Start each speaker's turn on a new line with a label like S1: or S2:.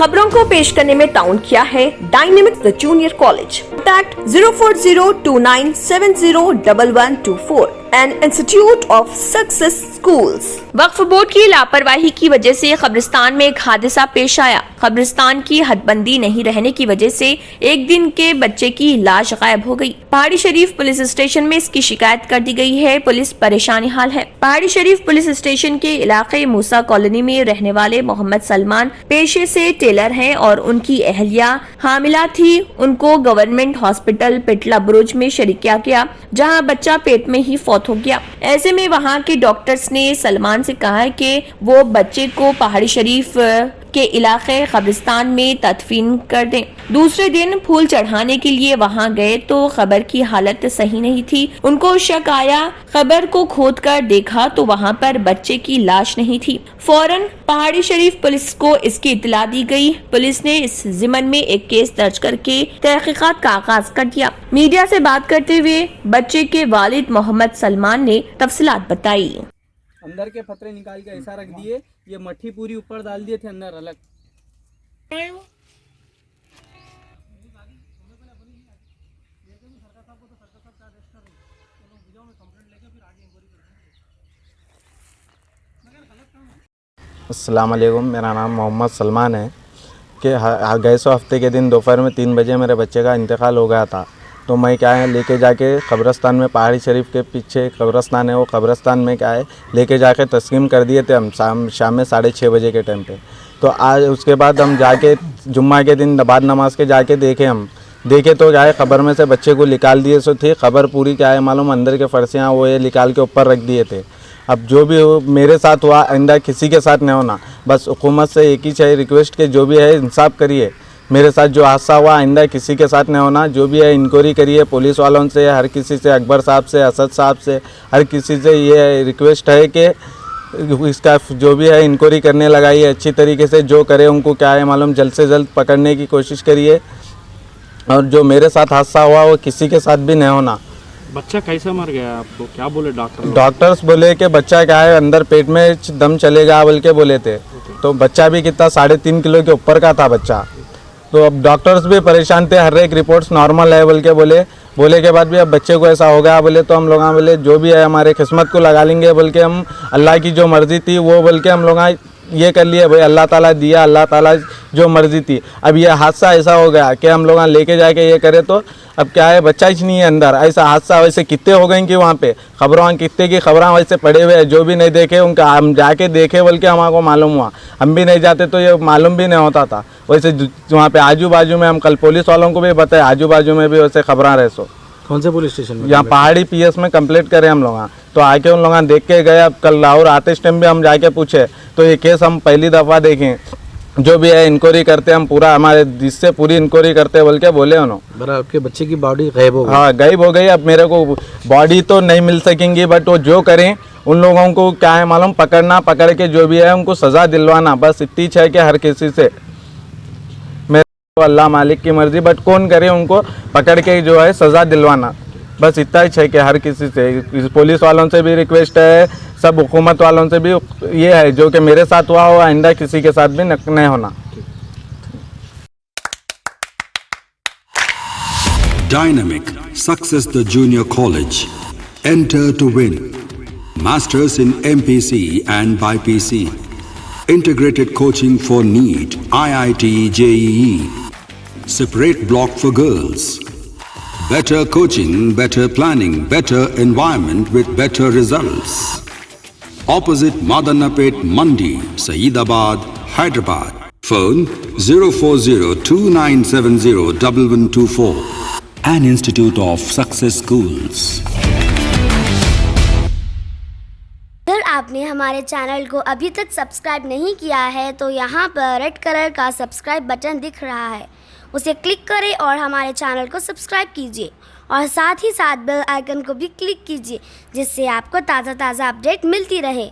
S1: खबरों को पेश करने में ताउन किया है dynamics the junior college. Contact 04029701124 and institute of success schools. Waqf board की लापरवाही की वजह से कब्रिस्तान में एक हादसा पेश आया। कब्रिस्तान की हदबंदी नहीं रहने की वजह से एक दिन के बच्चे की लाश गायब हो गई। पहाड़ी शरीफ पुलिस स्टेशन में इसकी शिकायत कर दी गई है। पुलिस परेशानी हाल है। पहाड़ी शरीफ पुलिस स्टेशन के इलाके मूसा कॉलोनी में रहने वाले मोहम्मद सलमान पेशे से टेलर हैं और उनकी अहलिया हामिला थी। उनको गवर्नमेंट हॉस्पिटल पिटला बुरुज में शरीक किया गया, जहां बच्चा पेट में ही फौत हो गया। ऐसे में वहां के डॉक्टर्स ने सलमान से कहा है कि वो बच्चे को पहाड़ी शरीफ के इलाके कब्रिस्तान में तदफीन कर दें। दूसरे दिन फूल चढ़ाने के लिए वहां गए तो खबर की हालत सही नहीं थी। उनको शक आया। खबर को खोदकर देखा तो वहां पर बच्चे की लाश नहीं थी। फौरन पहाड़ी शरीफ पुलिस को इसकी इत्तला दी गई। पुलिस ने इस जिम्मन में एक केस दर्ज करके तहकीकात का आगाज कर दिया। मीडिया से बात करते हुए बच्चे के वालिद मोहम्मद सलमान ने तफसीलात बताई।
S2: अंदर के पत्रे निकाल के ऐसा रख दिए, ये मट्ठी पूरी ऊपर डाल दिए थे अंदर अलग।
S3: अस्सलाम वालेकुम, मेरा नाम मोहम्मद सलमान है कि गए सो हफ्ते के दिन दोपहर में 3 बजे मेरे बच्चे का इंतकाल हो गया था। तो मैं क्या है लेके जाके कब्रस्तान में, पहाड़ी शरीफ के पीछे कब्रस्तान है, वो कब्रस्तान में क्या है लेके जाके तस्लीम कर दिए थे हम शाम में 6:30 बजे के टाइम पे। तो आज उसके बाद हम जाके जुम्मा के दिन बाद नमाज के जाके देखे तो क्या है खबर में से बच्चे को निकाल दिए सो थे। खबर पूरी क्या है मालूम, अंदर के फर्सियाँ वो ये निकाल के ऊपर रख दिए थे। अब जो भी हो मेरे साथ हुआ, आइंदा किसी के साथ नहीं होना। बस हुकूमत से एक ही चाहिए रिक्वेस्ट के जो भी है इंसाफ करिए। मेरे साथ जो हादसा हुआ आइंदा किसी के साथ नहीं होना। जो भी है इंक्वायरी करिए, पुलिस वालों से, हर किसी से, अकबर साहब से, असद साहब से, हर किसी से ये रिक्वेस्ट है कि इसका जो भी है इंक्वायरी करने लगाइए अच्छी तरीके से। जो करे उनको क्या है मालूम जल्द से जल्द पकड़ने की कोशिश करिए। और जो मेरे साथ हादसा हुआ वो किसी के साथ भी नहीं होना।
S4: बच्चा कैसे मर गया, आपको क्या बोले डॉक्टर?
S3: डॉक्टर्स बोले कि बच्चा क्या है अंदर पेट में दम चलेगा बोल के बोले थे। तो बच्चा भी कितना 3.5 किलो के ऊपर का था बच्चा। तो अब डॉक्टर्स भी परेशान थे, हर एक रिपोर्ट्स नॉर्मल है बोल के बोले के बाद भी अब बच्चे को ऐसा हो गया बोले। तो हम लोग बोले जो भी है हमारे किस्मत को लगा लेंगे बोल के, हम अल्लाह की जो मर्ज़ी थी वो बोल के हम लोग ये कर लिए भाई, अल्लाह ताला दिया, अल्लाह ताला जो मर्ज़ी थी। अब ये हादसा ऐसा हो गया कि हम लोग लेके जाके ये करे तो अब क्या है बच्चा ही नहीं है अंदर। ऐसा हादसा वैसे कितने हो गए कि वहाँ पे खबरों कितने की खबरें वैसे पड़े हुए हैं। जो भी नहीं देखे उनका हम जाके देखे बोल के हमारे मालूम हुआ। हम भी नहीं जाते तो ये मालूम भी नहीं होता था। वैसे वहाँ पे आजू बाजू में हम कल पुलिस वालों को भी बताए, आजू बाजू में भी वैसे खबरें रहे। सो
S4: कौन से पुलिस स्टेशन में?
S3: यहाँ पहाड़ी PS में कंप्लेंट करे हम लोग। तो आके उन लोग देख के गए। अब कल लाहौर आते टाइम भी हम जाके पूछे तो ये केस हम पहली दफ़ा देखें। जो भी है इंक्वायरी करते हम पूरा हमारे जिससे पूरी इंक्वायरी करते बोल के बोले उन्होंने।
S4: आपके बच्चे की बॉडी गायब हो गई?
S3: हाँ गायब हो गई। अब मेरे को बॉडी तो नहीं मिल सकेंगी, बट वो जो करें उन लोगों को क्या है मालूम पकड़ना, पकड़ के जो भी है उनको सज़ा दिलवाना। बस इतनी है कि हर किसी से मेरे को अल्लाह मालिक की मर्ज़ी, बट कौन करे उनको पकड़ के जो है सज़ा दिलवाना। बस इतना ही है कि हर किसी से, पुलिस वालों से भी रिक्वेस्ट है, सब हुकूमत वालों से भी ये है जो कि मेरे साथ हुआ हो आइंदा किसी के साथ भी नहीं होना।
S5: Dynamic Success the Junior College. Enter to win. Masters in MPC and BPC. Integrated coaching for NEET, IIT, JEE. Separate block for girls. Better coaching, better planning, better environment with better results. Opposite Madanapet Mandi, Saeedabad, Hyderabad. Phone 04029701124. An Institute of Success Schools.
S6: अगर आपने हमारे channel को अभी तक subscribe नहीं किया है तो यहाँ पर रेड कलर का सब्सक्राइब बटन दिख रहा है, उसे क्लिक करें और हमारे चैनल को सब्सक्राइब कीजिए और साथ ही साथ बेल आइकन को भी क्लिक कीजिए, जिससे आपको ताज़ा अपडेट मिलती रहे।